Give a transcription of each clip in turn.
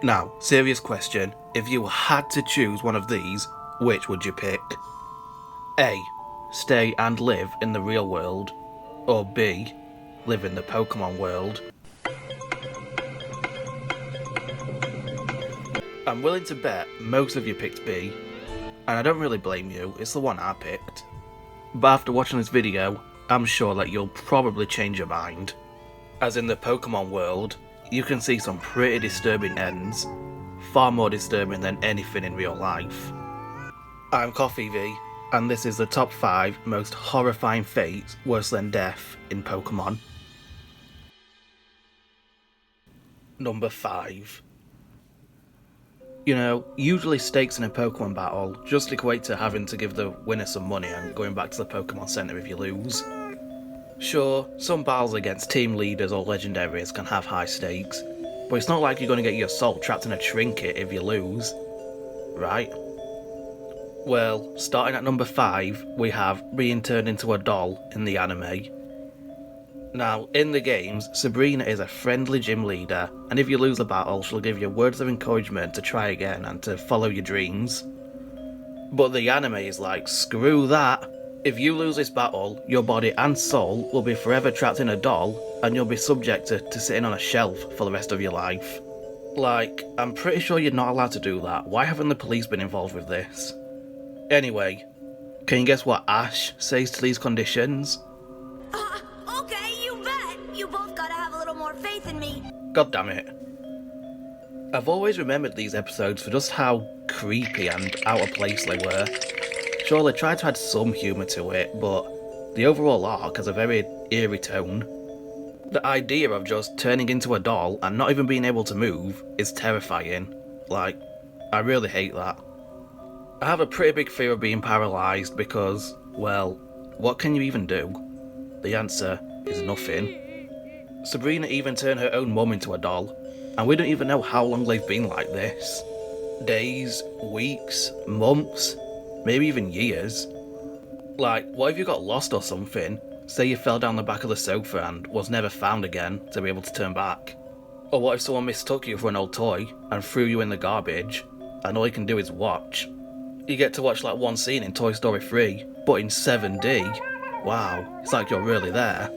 Now, serious question, if you had to choose one of these, which would you pick? A. Stay and live in the real world, or B. Live in the Pokémon world. I'm willing to bet most of you picked B, and I don't really blame you, it's the one I picked. But after watching this video, I'm sure that you'll probably change your mind. As in the Pokémon world, you can see some pretty disturbing ends, far more disturbing than anything in real life. I'm Coffee V, and this is the top 5 most horrifying fates worse than death in Pokémon. Number 5. You know, usually stakes in a Pokemon battle just equate to having to give the winner some money and going back to the Pokemon Center if you lose. Sure, some battles against team leaders or legendaries can have high stakes, but it's not like you're going to get your soul trapped in a trinket if you lose, right? Well, starting at number 5, we have being turned into a doll in the anime. Now, in the games, Sabrina is a friendly gym leader, and if you lose a battle, she'll give you words of encouragement to try again and to follow your dreams. But the anime is like, screw that! If you lose this battle, your body and soul will be forever trapped in a doll, and you'll be subjected to sitting on a shelf for the rest of your life. Like, I'm pretty sure you're not allowed to do that. Why haven't the police been involved with this? Anyway, can you guess what Ash says to these conditions? Okay, you bet! You both gotta have a little more faith in me. God damn it. I've always remembered these episodes for just how creepy and out of place they were. Sure, they tried to add some humour to it, but the overall arc has a very eerie tone. The idea of just turning into a doll and not even being able to move is terrifying. Like, I really hate that. I have a pretty big fear of being paralysed because, well, what can you even do? The answer is nothing. Sabrina even turned her own mum into a doll, and we don't even know how long they've been like this. Days, weeks, months, maybe even years. Like, what if you got lost or something? Say you fell down the back of the sofa and was never found again to be able to turn back. Or what if someone mistook you for an old toy and threw you in the garbage, and all you can do is watch? You get to watch like one scene in Toy Story 3, but in 7D. Wow, it's like you're really there.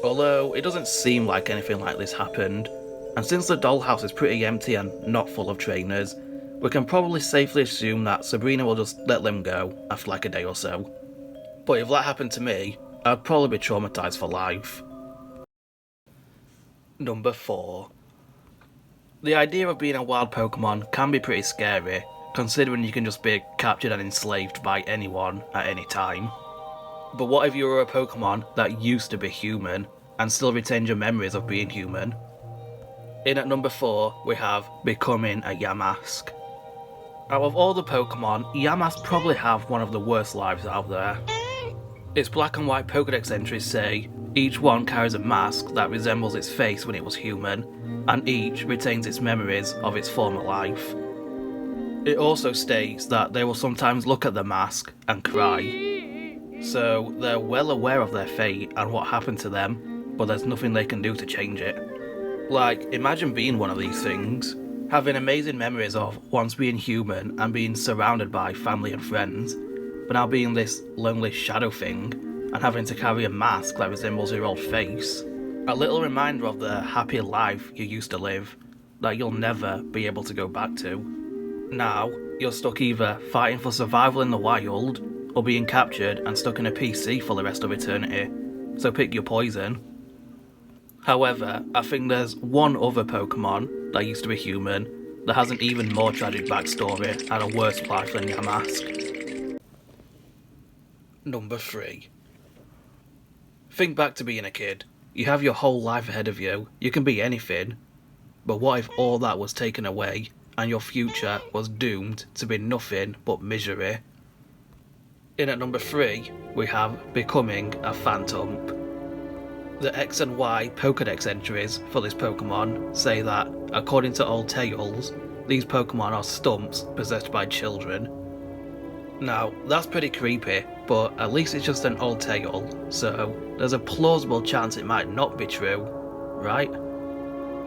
Although, it doesn't seem like anything like this happened, and since the dollhouse is pretty empty and not full of trainers, we can probably safely assume that Sabrina will just let them go after like a day or so. But if that happened to me, I'd probably be traumatised for life. Number 4. The idea of being a wild Pokemon can be pretty scary, considering you can just be captured and enslaved by anyone at any time. But what if you were a Pokemon that used to be human and still retained your memories of being human? In at number 4, we have becoming a Yamask. Out of all the Pokemon, Yamask probably have one of the worst lives out there. Its black and white Pokédex entries say each one carries a mask that resembles its face when it was human, and each retains its memories of its former life. It also states that they will sometimes look at the mask and cry. So they're well aware of their fate and what happened to them, but there's nothing they can do to change it. Like, imagine being one of these things, having amazing memories of once being human and being surrounded by family and friends, but now being this lonely shadow thing and having to carry a mask that resembles your old face. A little reminder of the happy life you used to live that you'll never be able to go back to. Now, you're stuck either fighting for survival in the wild, or being captured and stuck in a PC for the rest of eternity, so pick your poison. However, I think there's one other Pokemon that used to be human that has an even more tragic backstory and a worse life than Yamask. Number 3. Think back to being a kid. You have your whole life ahead of you, you can be anything, but what if all that was taken away and your future was doomed to be nothing but misery? In at number 3, we have becoming a Phantom. The X and Y Pokédex entries for this Pokemon say that, according to old tales, these Pokemon are stumps possessed by children. Now, that's pretty creepy, but at least it's just an old tale, so there's a plausible chance it might not be true, right?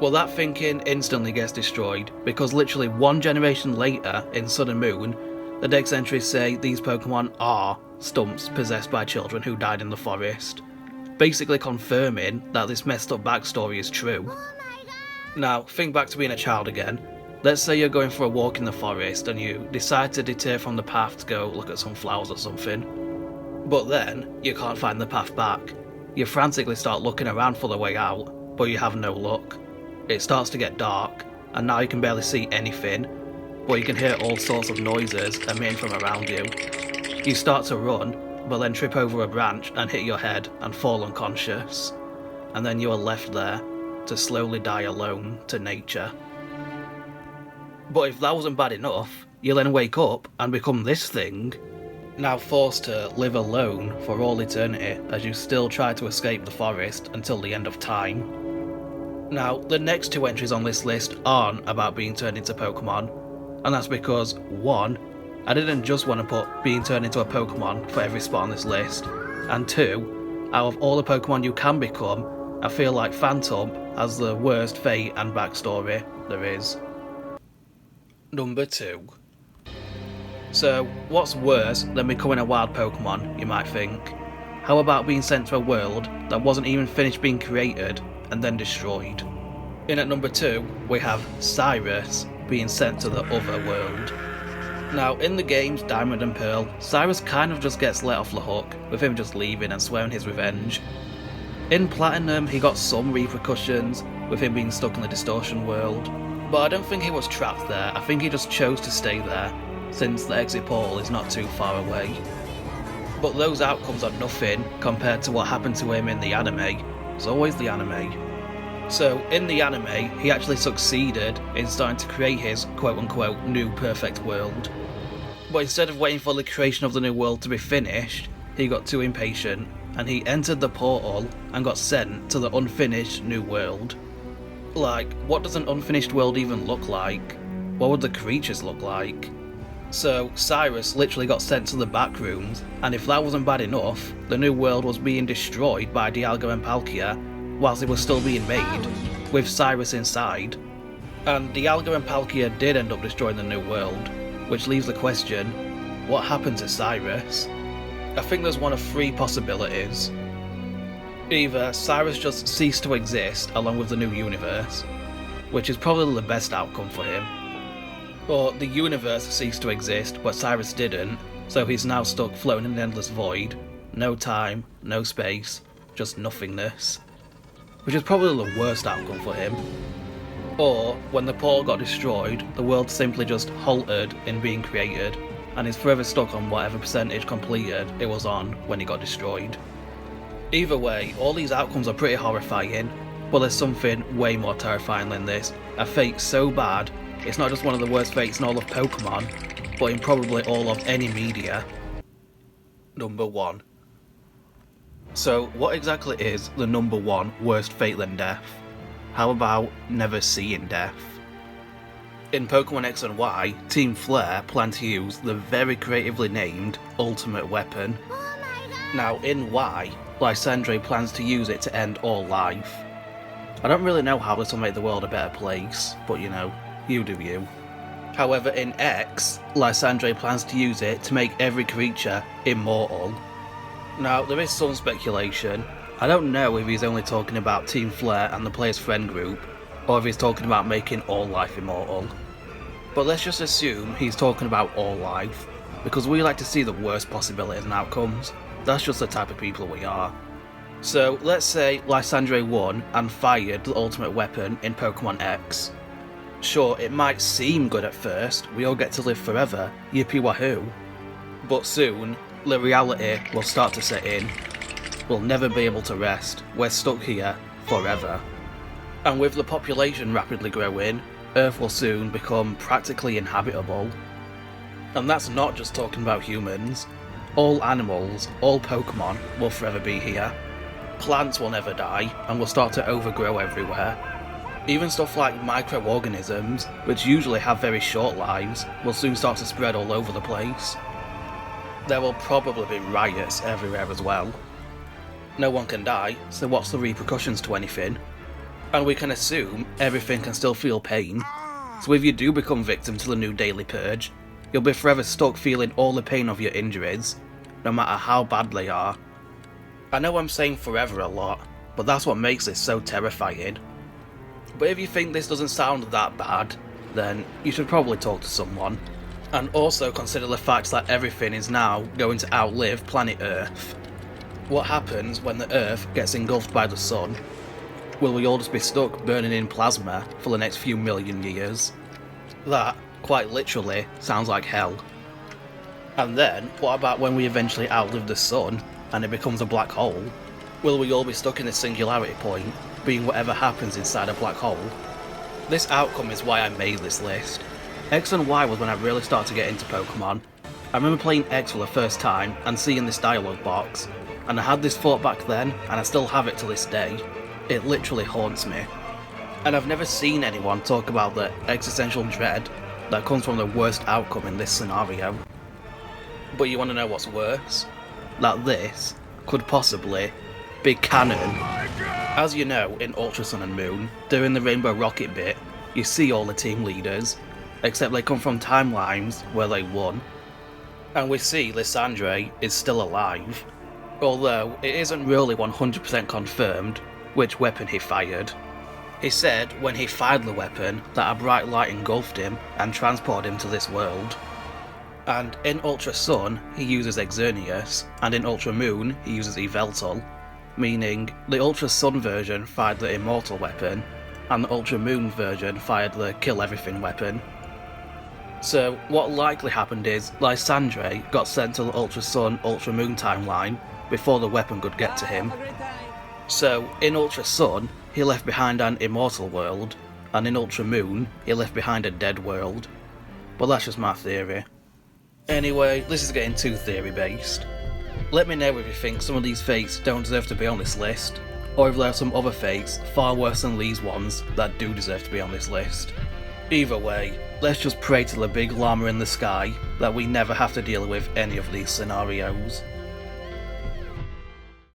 Well, that thinking instantly gets destroyed, because literally 1 generation later, in Sun and Moon, the Dex entries say these Pokemon are stumps possessed by children who died in the forest, basically confirming that this messed up backstory is true. Now, think back to being a child again. Let's say you're going for a walk in the forest and you decide to deter from the path to go look at some flowers or something. But then, you can't find the path back. You frantically start looking around for the way out, but you have no luck. It starts to get dark, and now you can barely see anything, but you can hear all sorts of noises emanating from around you. You start to run, but then trip over a branch and hit your head and fall unconscious. And then you are left there, to slowly die alone to nature. But if that wasn't bad enough, you then wake up and become this thing, now forced to live alone for all eternity as you still try to escape the forest until the end of time. Now, the next 2 entries on this list aren't about being turned into Pokemon, and that's because 1, I didn't just want to put being turned into a Pokemon for every spot on this list, and 2, out of all the Pokemon you can become, I feel like Phantom has the worst fate and backstory there is. Number 2. So, what's worse than becoming a wild Pokemon, you might think? How about being sent to a world that wasn't even finished being created and then destroyed? In at number 2, we have Cyrus being sent to the other world. Now, in the games Diamond and Pearl, Cyrus kind of just gets let off the hook, with him just leaving and swearing his revenge. In Platinum, he got some repercussions, with him being stuck in the Distortion world, but I don't think he was trapped there. I think he just chose to stay there, since the exit portal is not too far away. But those outcomes are nothing compared to what happened to him in the anime. It's always the anime. So, in the anime, he actually succeeded in starting to create his quote-unquote new perfect world. But instead of waiting for the creation of the new world to be finished, he got too impatient, and he entered the portal and got sent to the unfinished new world. Like, what does an unfinished world even look like? What would the creatures look like? So, Cyrus literally got sent to the Backrooms, and if that wasn't bad enough, the new world was being destroyed by Dialga and Palkia, whilst it was still being made, with Cyrus inside. And Dialga and Palkia did end up destroying the new world, which leaves the question, what happened to Cyrus? I think there's one of 3 possibilities. Either Cyrus just ceased to exist along with the new universe, which is probably the best outcome for him. Or the universe ceased to exist, but Cyrus didn't, so he's now stuck floating in an endless void. No time, no space, just nothingness. Which is probably the worst outcome for him. Or, when the portal got destroyed, the world simply just halted in being created, and is forever stuck on whatever percentage completed it was on when it got destroyed. Either way, all these outcomes are pretty horrifying, but there's something way more terrifying than this. A fate so bad, it's not just one of the worst fates in all of Pokemon, but in probably all of any media. Number 1. So, what exactly is the number 1 worst fate than death? How about never seeing death? In Pokemon X and Y, Team Flare plan to use the very creatively named Ultimate Weapon. Now, in Y, Lysandre plans to use it to end all life. I don't really know how this will make the world a better place, but you know, you do you. However, in X, Lysandre plans to use it to make every creature immortal. Now, there is some speculation. I don't know if he's only talking about Team Flare and the player's friend group, or if he's talking about making all life immortal. But let's just assume he's talking about all life, because we like to see the worst possibilities and outcomes. That's just the type of people we are. So, let's say Lysandre won and fired the ultimate weapon in Pokemon X. Sure, it might seem good at first, we all get to live forever, yippee wahoo. But soon, the reality will start to set in. We'll never be able to rest, we're stuck here forever. And with the population rapidly growing, Earth will soon become practically inhabitable. And that's not just talking about humans. All animals, all Pokemon will forever be here. Plants will never die, and will start to overgrow everywhere. Even stuff like microorganisms, which usually have very short lives, will soon start to spread all over the place. There will probably be riots everywhere as well. No one can die, so what's the repercussions to anything? And we can assume everything can still feel pain. So if you do become victim to the new daily purge, you'll be forever stuck feeling all the pain of your injuries, no matter how bad they are. I know I'm saying forever a lot, but that's what makes this so terrifying. But if you think this doesn't sound that bad, then you should probably talk to someone. And also consider the fact that everything is now going to outlive planet Earth. What happens when the Earth gets engulfed by the sun? Will we all just be stuck burning in plasma for the next few million years? That, quite literally, sounds like hell. And then, what about when we eventually outlive the sun and it becomes a black hole? Will we all be stuck in a singularity point, being whatever happens inside a black hole? This outcome is why I made this list. X and Y was when I really started to get into Pokemon. I remember playing X for the first time and seeing this dialogue box, and I had this thought back then, and I still have it to this day. It literally haunts me. And I've never seen anyone talk about the existential dread that comes from the worst outcome in this scenario. But you want to know what's worse? That this could possibly be canon. As you know, in Ultra Sun and Moon, during the Rainbow Rocket bit, you see all the team leaders, except they come from timelines where they won. And we see Lysandre is still alive, although it isn't really 100% confirmed which weapon he fired. He said when he fired the weapon that a bright light engulfed him and transported him to this world. And in Ultra Sun he uses Xerneas, and in Ultra Moon he uses Yveltal, meaning the Ultra Sun version fired the Immortal weapon, and the Ultra Moon version fired the Kill Everything weapon. So what likely happened is Lysandre got sent to the Ultra Sun, Ultra Moon timeline before the weapon could get to him. So in Ultra Sun, he left behind an immortal world, and in Ultra Moon, he left behind a dead world. But that's just my theory. Anyway, this is getting too theory-based. Let me know if you think some of these fates don't deserve to be on this list, or if there are some other fates far worse than these ones that do deserve to be on this list. Either way, let's just pray to the big llama in the sky that we never have to deal with any of these scenarios.